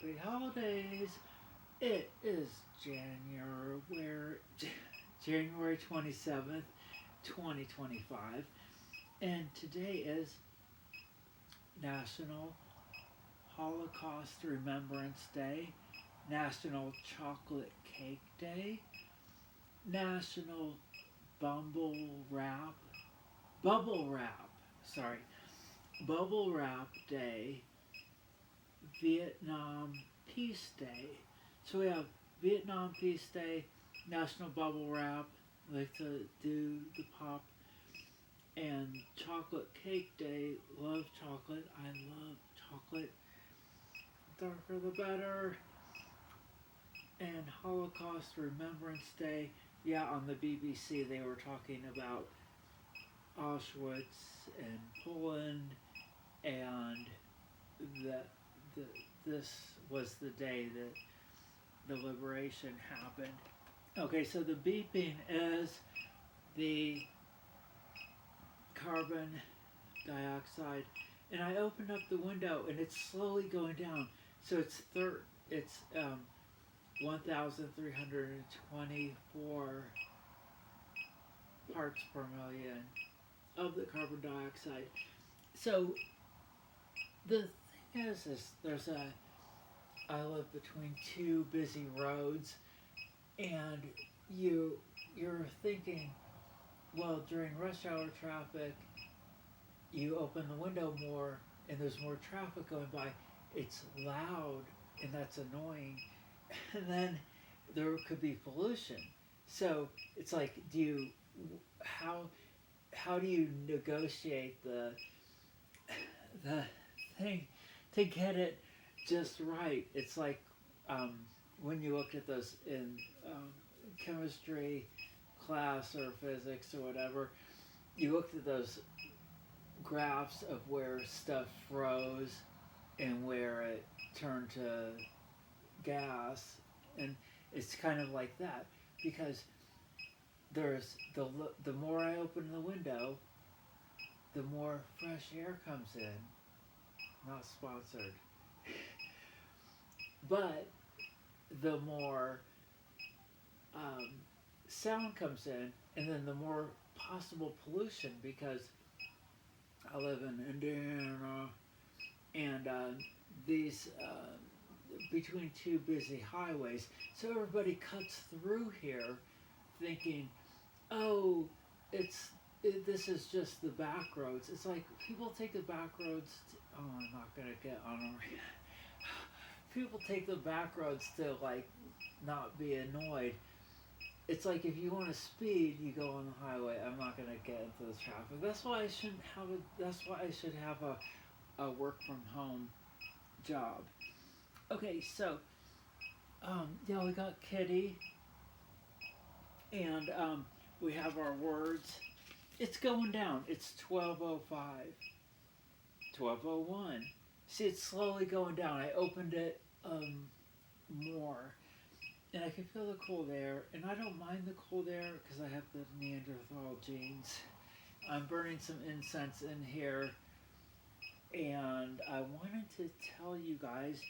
happy holidays. It is January 27th, 2025, and today is National Holocaust Remembrance Day, National Chocolate Cake Day, National Bumble Wrap, Bubble Wrap, sorry, Bubble Wrap Day, Vietnam Peace Day. So we have Vietnam Peace Day, National Bubble Wrap, I like to do the pop, and Chocolate Cake Day, love chocolate, I love chocolate, darker the better, and Holocaust Remembrance Day. Yeah, on the BBC they were talking about Auschwitz and Poland, and that this was the day that the liberation happened. Okay, so the beeping is the carbon dioxide, and I opened up the window and it's slowly going down. So it's 1,324 parts per million of the carbon dioxide. So the thing is I live between two busy roads, and you're thinking, well, during rush hour traffic, you open the window more and there's more traffic going by. It's loud and that's annoying. And then there could be pollution. So it's like, how do you negotiate the thing to get it just right? It's like when you look at those in chemistry class or physics or whatever, you looked at those graphs of where stuff froze and where it turned to gas, and it's kind of like that, because there's the more I open the window, the more fresh air comes in. Not sponsored. But the more sound comes in, and then the more possible pollution, because I live in Indiana, and these between two busy highways, so everybody cuts through here thinking, oh, this is just the back roads. It's like people take the back roads I'm not gonna get on a people take the back roads to like not be annoyed. It's like if you want to speed, you go on the highway. I'm not gonna get into the traffic. That's why I should have a work from home job. Okay, so yeah, we got Kitty, and we have our words. It's going down. It's 12:05, 12:01. See, it's slowly going down. I opened it more, and I can feel the cold air, and I don't mind the cold air because I have the Neanderthal genes. I'm burning some incense in here, and I wanted to tell you guys.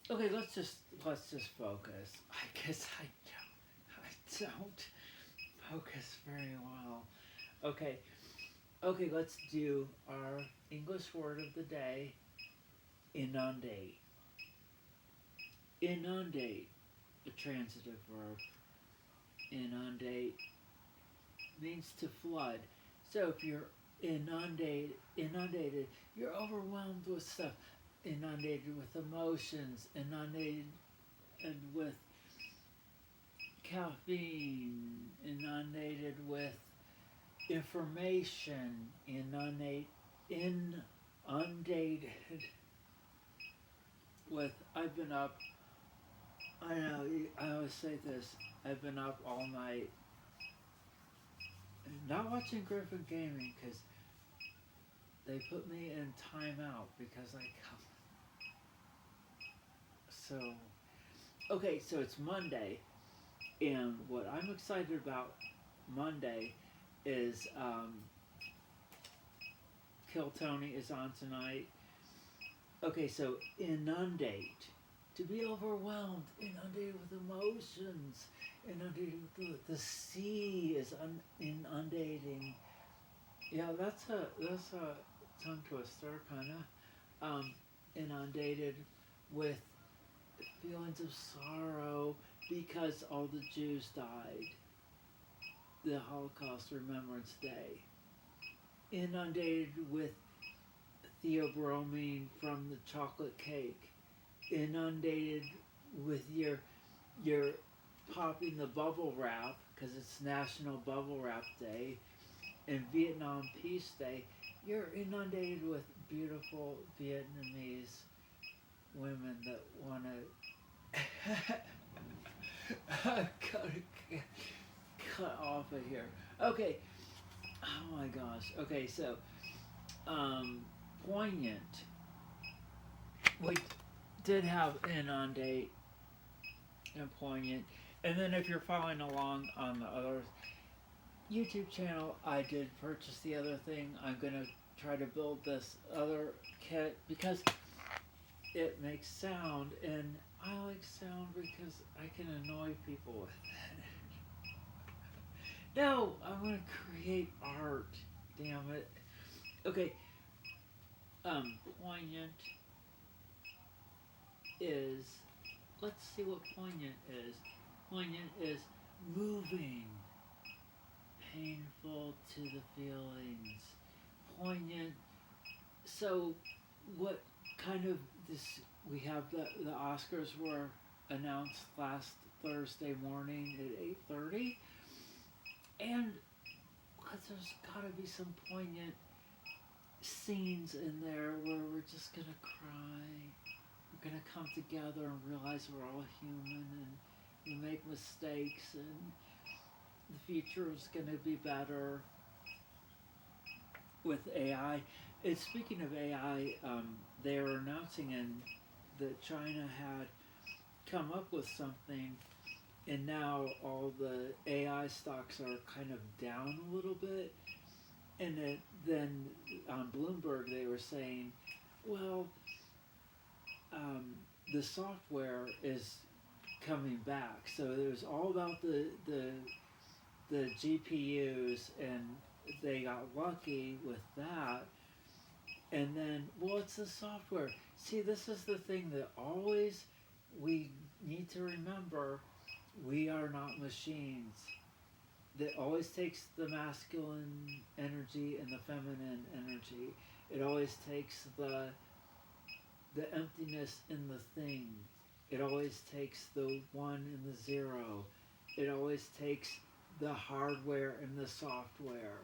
Okay, let's just focus. I guess I don't focus very well. Okay, let's do our English word of the day. Inundate. Inundate, a transitive verb. Inundate means to flood. So if you're inundated, you're overwhelmed with stuff. Inundated with emotions, inundated with caffeine, inundated with information, inundated with, I've been up, I know, I always say this, I've been up all night, not watching Griffin Gaming, because they put me in timeout because I come. So, okay, so it's Monday, and what I'm excited about Monday is Kill Tony is on tonight. Okay, so inundate. to be overwhelmed, inundated with emotions, inundated with the sea is inundating. Yeah, that's a tongue twister, kind of. Inundated with feelings of sorrow because all the Jews died. The Holocaust Remembrance Day. Inundated with theobromine from the chocolate cake. Inundated with your popping the bubble wrap because it's National Bubble Wrap Day and Vietnam Peace Day. You're inundated with beautiful Vietnamese women that want to cut off of here. Okay. Oh my gosh. Okay, so poignant. We did have inundate and poignant. And then if you're following along on the other YouTube channel, I did purchase the other thing. I'm going to try to build this other kit because it makes sound, and I like sound because I can annoy people with it. No, I'm going to create art. Damn it. Okay. Poignant is, let's see what poignant is. Poignant is moving, painful to the feelings. Poignant. So, what kind of this? We have the Oscars were announced last Thursday morning at 8:30, and there's got to be some poignant scenes in there where we're just gonna cry. We're gonna come together and realize we're all human and we make mistakes and the future is gonna be better with AI. And speaking of AI, they were announcing that China had come up with something, and now all the AI stocks are kind of down a little bit. And then on Bloomberg they were saying, well, the software is coming back. So it was all about the GPUs, and they got lucky with that. And then, well, it's the software. See, this is the thing that always we need to remember. We are not machines. That always takes the masculine energy and the feminine energy. It always takes the emptiness in the thing. It always takes the 1 and the 0. It always takes the hardware and the software.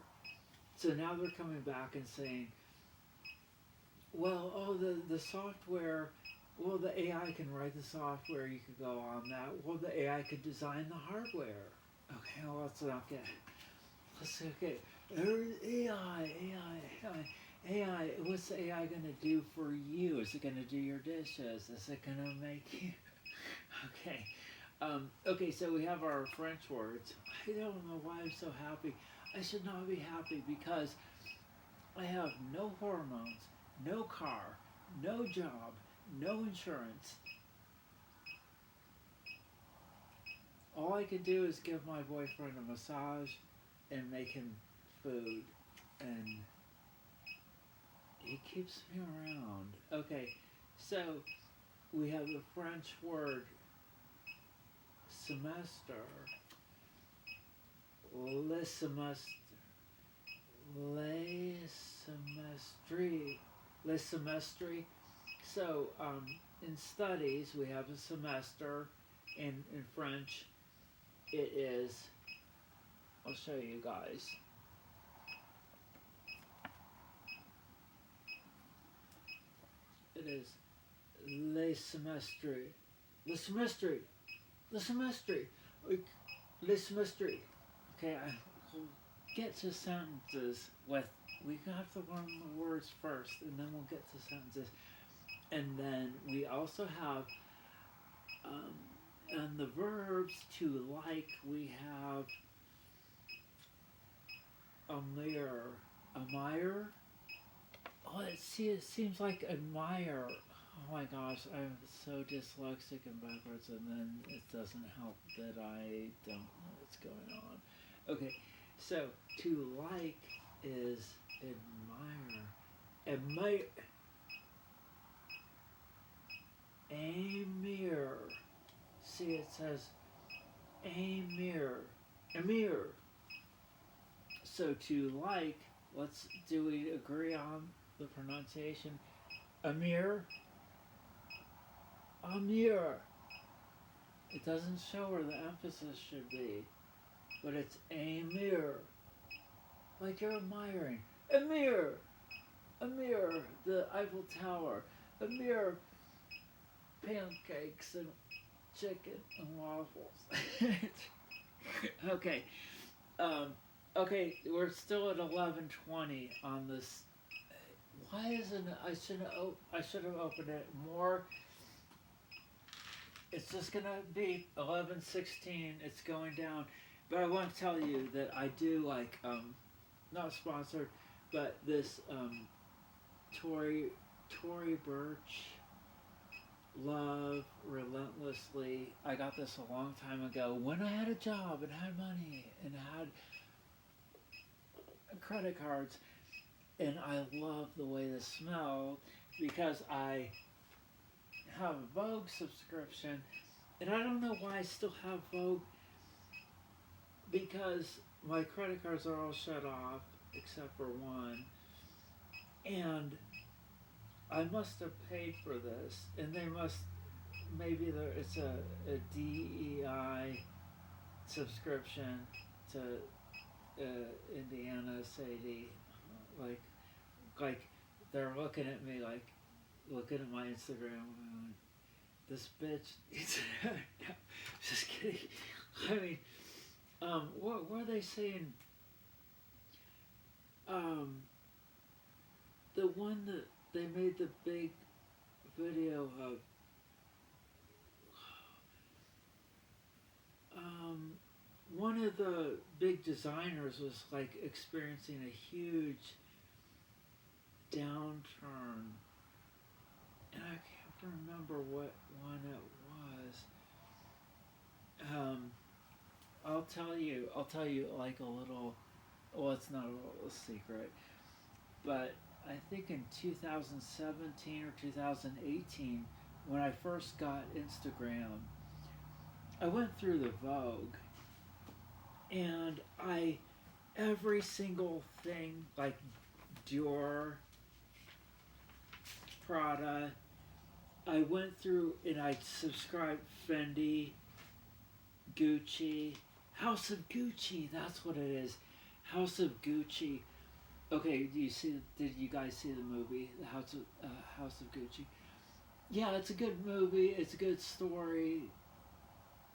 So now they're coming back and saying, well, oh, the software, well, the AI can write the software, you could go on that. Well, the AI could design the hardware. Okay, well, let's not get, okay, AI, what's the AI going to do for you? Is it going to do your dishes? Is it going to make you, okay. Okay, so we have our French words. I don't know why I'm so happy. I should not be happy because I have no hormones, no car, no job, no insurance. All I can do is give my boyfriend a massage and make him food, and he keeps me around. Okay, so we have the French word semester, le semestre, le semestre. So in studies we have a semester. In French it is, I'll show you guys. It is le semestre, le semestre, le semestre, le semestre. Okay, I will get to sentences with, we have to learn the words first and then we'll get to sentences. And then we also have, and the verbs to like, we have admire. Oh, it seems like admire. Oh my gosh, I'm so dyslexic and backwards, and then it doesn't help that I don't know what's going on. Okay, so to like is admire. Admire. Amir. See, it says Amir. Amir. So to like, do we agree on the pronunciation? Amir? Amir. It doesn't show where the emphasis should be, but it's Amir. Like you're admiring. Amir! Amir, the Eiffel Tower. Amir, pancakes and chicken and waffles. Okay. Okay, we're still at 11:20 on this. Why isn't it? I should have opened it more. It's just gonna be 11:16. It's going down, but I want to tell you that I do like not sponsored, but this Tory Burch, Love Relentlessly. I got this a long time ago when I had a job and had money and had credit cards, and I love the way this smelled because I have a Vogue subscription, and I don't know why I still have Vogue, because my credit cards are all shut off except for one, and I must have paid for this, and they must, maybe it's a DEI subscription to Indiana Sadie, like they're looking at me, like looking at my Instagram, going, this bitch needs no, just kidding. I mean, what were they saying? The one that they made the big video of, one of the big designers was like experiencing a huge downturn, and I can't remember what one it was. I'll tell you like a little, well, it's not a little secret, but I think in 2017 or 2018, when I first got Instagram, I went through the Vogue, and every single thing, like Dior, Prada, I went through and I subscribed Fendi, Gucci, House of Gucci, that's what it is, House of Gucci. Okay, did you guys see the movie, The House of Gucci? Yeah, it's a good movie, it's a good story.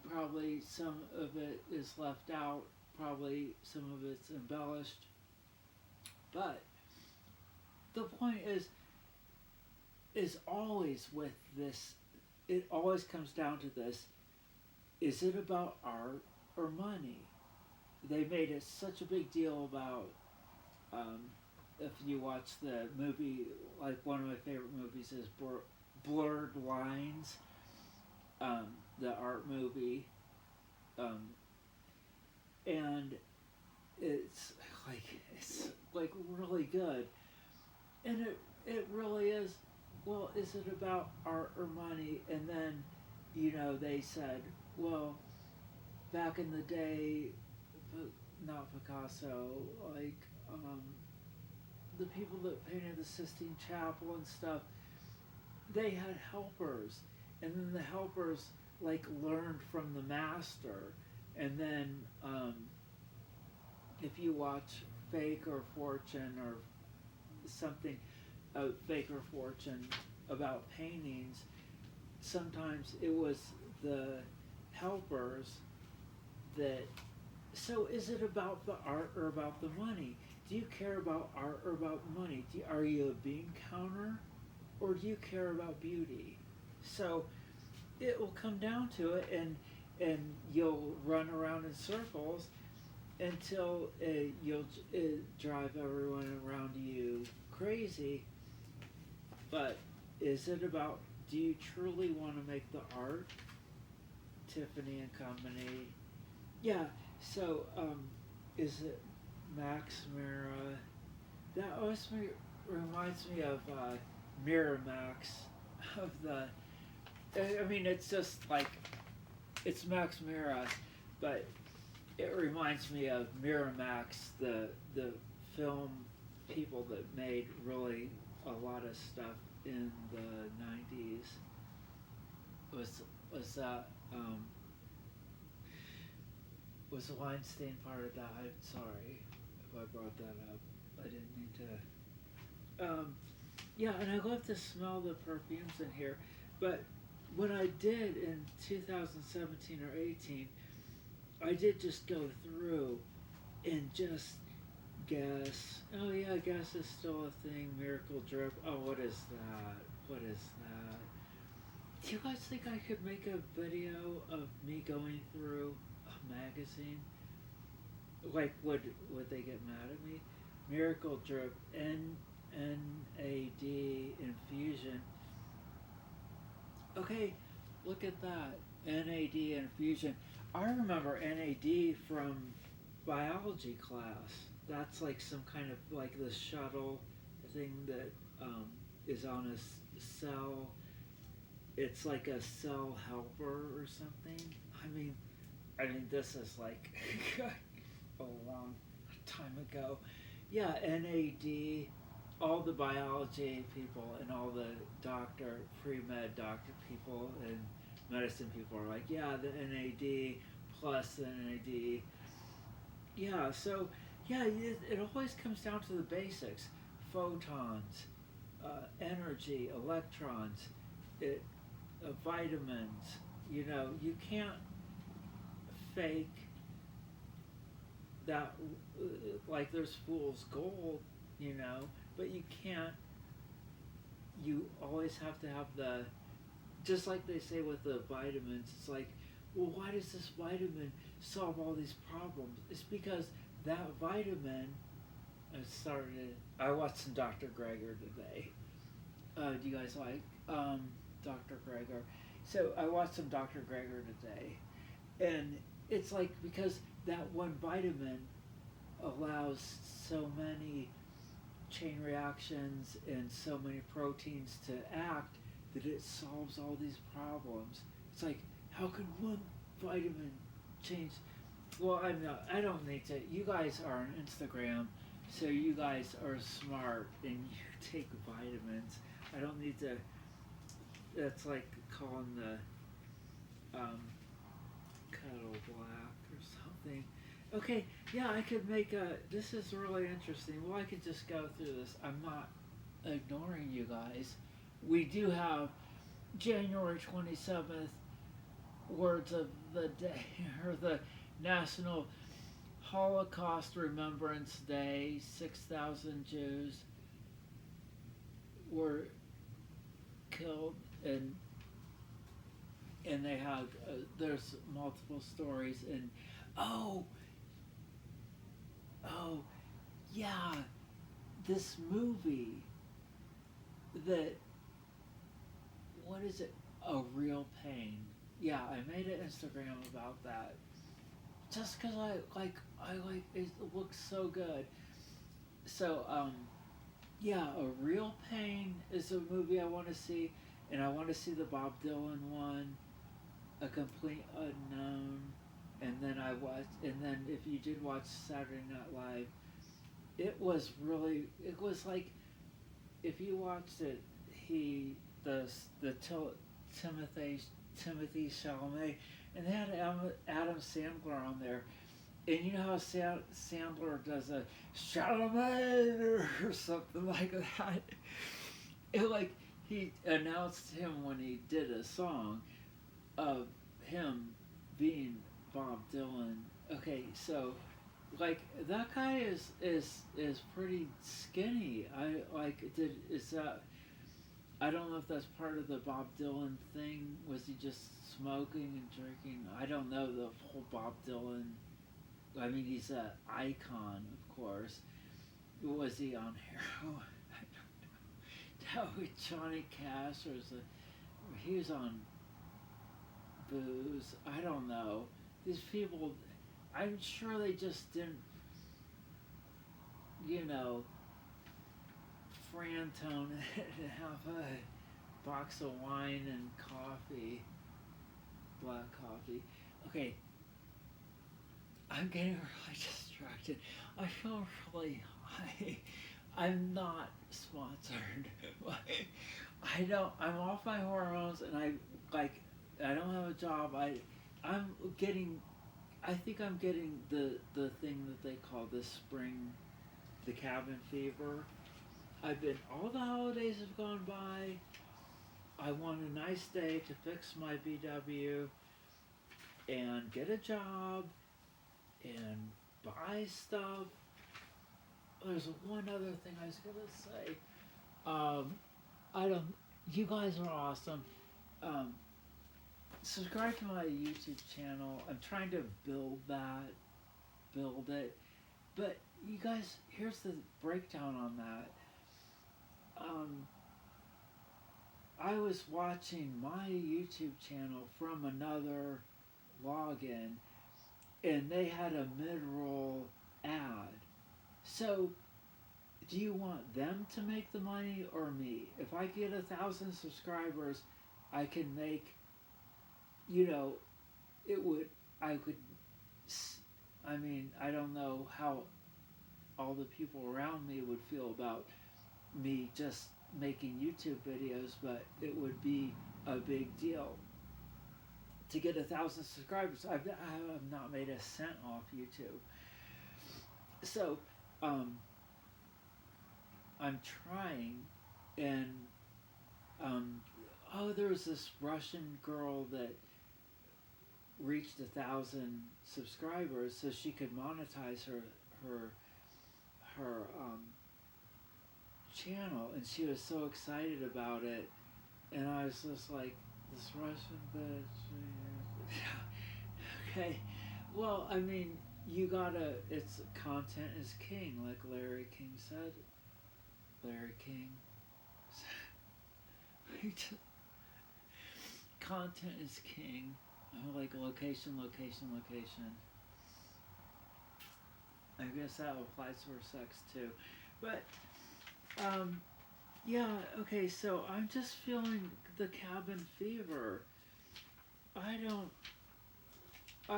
Probably some of it is left out, probably some of it's embellished. But the point is always with this, it always comes down to this, is it about art or money? They made it such a big deal about, if you watch the movie, like one of my favorite movies is Blurred Lines, the art movie, and it's like really good, and it really is. Well, is it about art or money? And then, they said, well, back in the day, not Picasso, like the people that painted the Sistine Chapel and stuff, they had helpers, and then the helpers like learned from the master, and then if you watch Fake or Fortune or something, Fake or Fortune about paintings, sometimes it was the helpers that. So is it about the art or about the money? Do you care about art or about money? Are you a bean counter, or do you care about beauty? So it will come down to it, and you'll run around in circles until you'll drive everyone around you crazy. But is it about, do you truly want to make the art? Tiffany and Company. Yeah, so, is it Max Mara? That always reminds me of Miramax, of the, I mean, it's just like, it's Max Mara, but it reminds me of Miramax, the film people that made really a lot of stuff in the 90s. Was that was Weinstein part of that? I'm sorry if I brought that up. I didn't mean to. Yeah, and I love to smell the perfumes in here, but what I did in 2017 or 18, I did just go through and just guess. Oh yeah, guess is still a thing. Miracle Drip. Oh, what is that? What is that? Do you guys think I could make a video of me going through a magazine? Like, would they get mad at me? Miracle Drip, NAD infusion. Okay, look at that. NAD infusion. I remember NAD from biology class. That's like some kind of like the shuttle thing that is on a cell. It's like a cell helper or something. I mean, this is like a long time ago. Yeah, NAD, all the biology people and all the pre-med doctor people and medicine people are like, yeah, the NAD plus the NAD. Yeah, so, yeah, it always comes down to the basics. Photons, energy, electrons, vitamins. You know, you can't fake that, like there's fool's gold, you know, but you can't, you always have to have the, just like they say with the vitamins, it's like, well, why does this vitamin solve all these problems? It's because that vitamin, I watched some Dr. Greger today. Do you guys like Dr. Greger? So I watched some Dr. Greger today, and it's like, because that one vitamin allows so many chain reactions and so many proteins to act that it solves all these problems. It's like, how can one vitamin change? Well, I don't need to. You guys are on Instagram, so you guys are smart and you take vitamins. I don't need to. That's like calling the kettle black or something. Okay, yeah, I could make this is really interesting. Well, I could just go through this. I'm not ignoring you guys. We do have January 27th, words of the day, or the National Holocaust Remembrance Day. 6,000 Jews were killed, and they have there's multiple stories, and oh yeah, this movie that, what is it? A Real Pain. Yeah, I made an Instagram about that. Just because I like it looks so good. So yeah, A Real Pain is a movie I want to see, and I want to see the Bob Dylan one, A Complete Unknown, and then if you did watch Saturday Night Live, it was like, if you watched it, Timothy Chalamet, and they had Adam Sandler on there, and you know how Sandler does a Chalamet or something like that. It like, he announced him when he did a song of him being Bob Dylan. Okay, so like that guy is pretty skinny. I don't know if that's part of the Bob Dylan thing. Was he just smoking and drinking? I don't know the whole Bob Dylan. I mean, he's an icon, of course. Was he on heroin? I don't know. No, Johnny Cash he was on booze. I don't know. These people, I'm sure they just didn't, you know, Frantone and have a box of wine and coffee, black coffee. Okay, I'm getting really distracted. I feel really high. I'm not sponsored. I don't. I'm off my hormones, and I don't have a job. I'm getting. I think I'm getting the thing that they call this spring, the cabin fever. I've been. All the holidays have gone by. I want a nice day to fix my VW, and get a job, and buy stuff. There's one other thing I was gonna say. I don't. You guys are awesome. Subscribe to my YouTube channel. I'm trying to build it. But you guys, here's the breakdown on that. I was watching my YouTube channel from another login, and they had a mid-roll ad. So, do you want them to make the money or me? If I get 1,000 subscribers, I can make, I don't know how all the people around me would feel about me just making YouTube videos, but it would be a big deal. To get 1,000 subscribers, I have not made a cent off YouTube. So, I'm trying, and there was this Russian girl that reached 1,000 subscribers, so she could monetize her channel, and she was so excited about it, and I was just like, this Russian bitch. Okay, well, I mean, it's content is king, like Larry King said. Larry King. Content is king. I like location. I guess that applies for sex too. But, yeah, okay, so I'm just feeling the cabin fever. I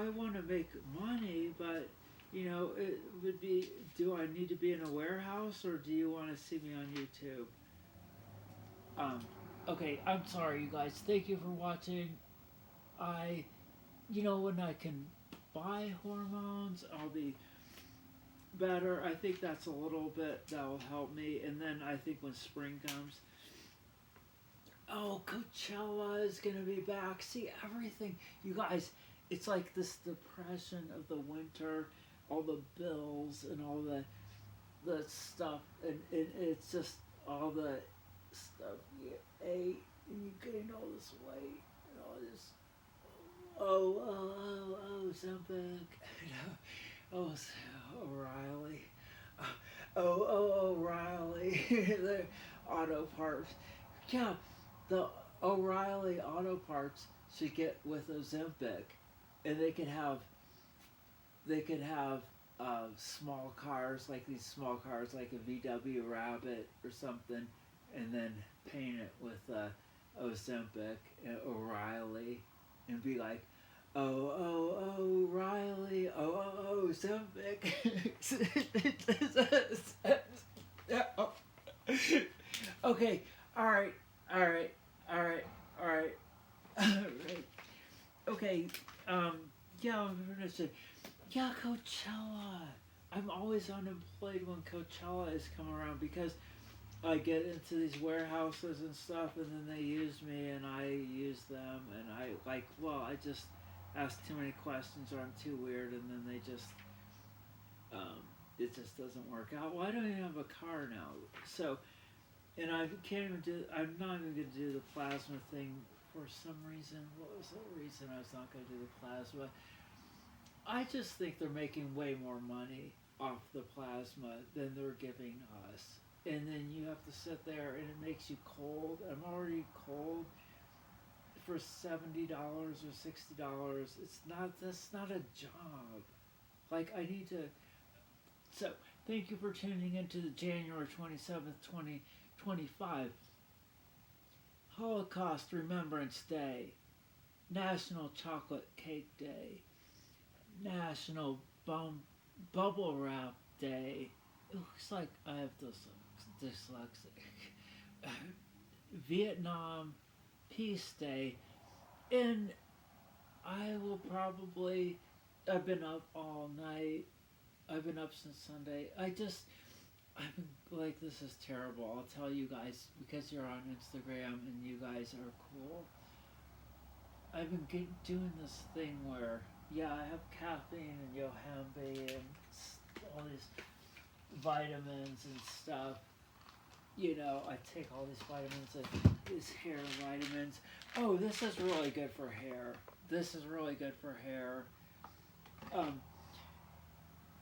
want to make money, but, it would be, do I need to be in a warehouse, or do you want to see me on YouTube? Okay, I'm sorry, you guys. Thank you for watching. When I can buy hormones, I'll be better. I think that's a little bit that will help me. And then I think when spring comes, Coachella is gonna be back. See, everything, you guys, it's like this depression of the winter, all the bills and all the stuff, and it's just all the stuff you ate, and you gained all this weight and all this. Something. O'Reilly. O'Reilly. The auto parts. Yeah, the O'Reilly auto parts should get with Ozempic, and they could have small cars, like these small cars, like a VW Rabbit or something, and then paint it with Ozempic and O'Reilly, and be like, O'Reilly, Ozempic. Okay, all right. Okay, yeah, I'm gonna say, yeah, Coachella. I'm always unemployed when Coachella is coming around, because I get into these warehouses and stuff, and then they use me, and I use them, and I just ask too many questions, or I'm too weird, and then they just, it just doesn't work out. Well, I don't even have a car now, so, and I'm not even going to do the plasma thing for some reason. What was the reason I was not going to do the plasma? I just think they're making way more money off the plasma than they're giving us. and then you have to sit there and it makes you cold. I'm already cold for $70 or $60. That's not a job. Like, I need to. So thank you for tuning into the January 27th, 2025 Holocaust Remembrance Day, National Chocolate Cake Day, National Bubble Wrap Day. It looks like I have dyslexic. Vietnam Peace Day, and I will probably. I've been up all night. I've been up since Sunday. I've been like, this is terrible. I'll tell you guys, because you're on Instagram and you guys are cool. I've been doing this thing where, yeah, I have caffeine and yohambe and all these vitamins and stuff. You know, I take all these vitamins and these hair vitamins. Oh, this is really good for hair. This is really good for hair.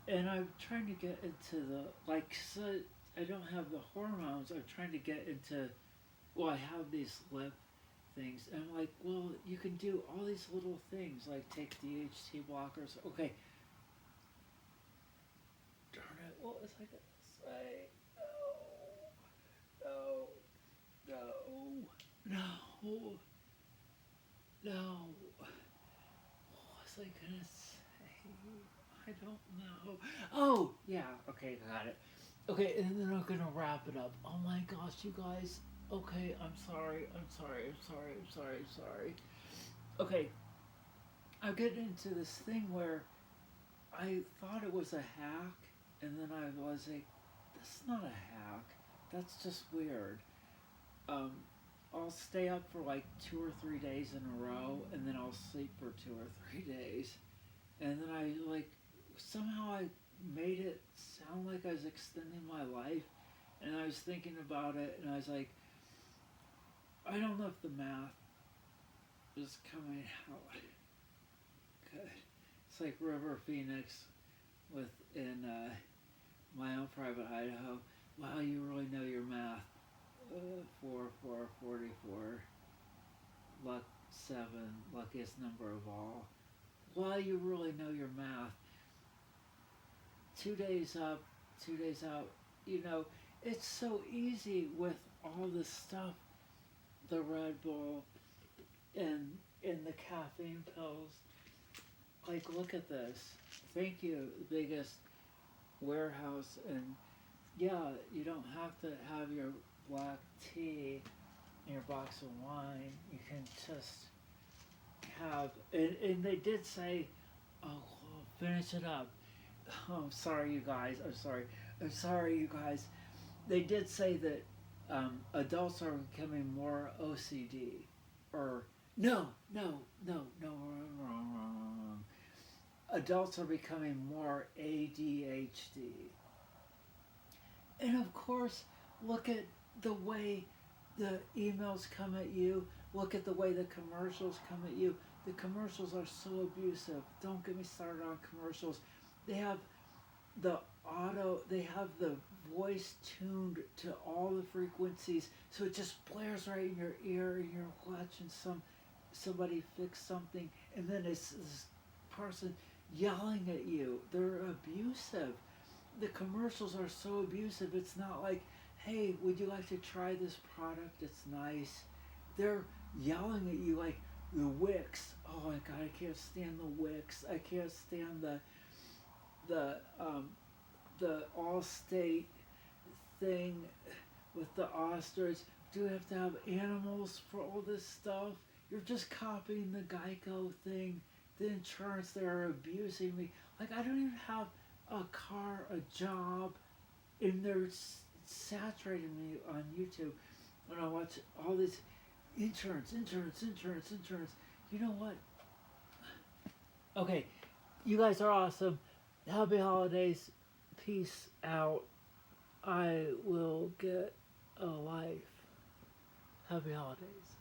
And I'm trying to get into so I don't have the hormones. I'm trying to get into, well, I have these lip things. And I'm like, well, you can do all these little things, like take DHT blockers. Okay. Darn it, what was I going to say? No. What was I going to say? I don't know. Oh, yeah. Okay, got it. Okay, and then I'm going to wrap it up. Oh my gosh, you guys. Okay, I'm sorry. Okay, I'm getting into this thing where I thought it was a hack, and then I was like, that's not a hack. That's just weird. I'll stay up for like 2 or 3 days in a row, and then I'll sleep for 2 or 3 days. And then somehow I made it sound like I was extending my life, and I was thinking about it, and I was like, I don't know if the math is coming out good. It's like River Phoenix in my own private Idaho. Wow, you really know your math. 4, 4, 44, luck 7, luckiest number of all. Wow, you really know your math. 2 days up, 2 days out. You know, it's so easy with all this stuff, the Red Bull and the caffeine pills. Like, look at this. Thank you, the biggest warehouse. And yeah, you don't have to have your black tea and your box of wine. You can just have, and they did say, oh, finish it up. Oh, I'm sorry, you guys. I'm sorry, you guys. They did say that adults are becoming more OCD. Or, no, wrong. Adults are becoming more ADHD. And of course, look at the way the emails come at you. Look at the way the commercials come at you. The commercials are so abusive. Don't get me started on commercials. They have the voice tuned to all the frequencies, so it just blares right in your ear, and you're watching somebody fix something, and then it's this person yelling at you. They're abusive. The commercials are so abusive. It's not like, hey, would you like to try this product? It's nice. They're yelling at you like the Wix. Oh my God, I can't stand the Wix. I can't stand the Allstate thing with the ostrich. Do we have to have animals for all this stuff? You're just copying the Geico thing. The insurance, they're abusing me. Like, I don't even have a car, a job, and they're saturating me on YouTube when I watch all this insurance. You know what? Okay, you guys are awesome. Happy holidays. Peace out. I will get a life. Happy holidays.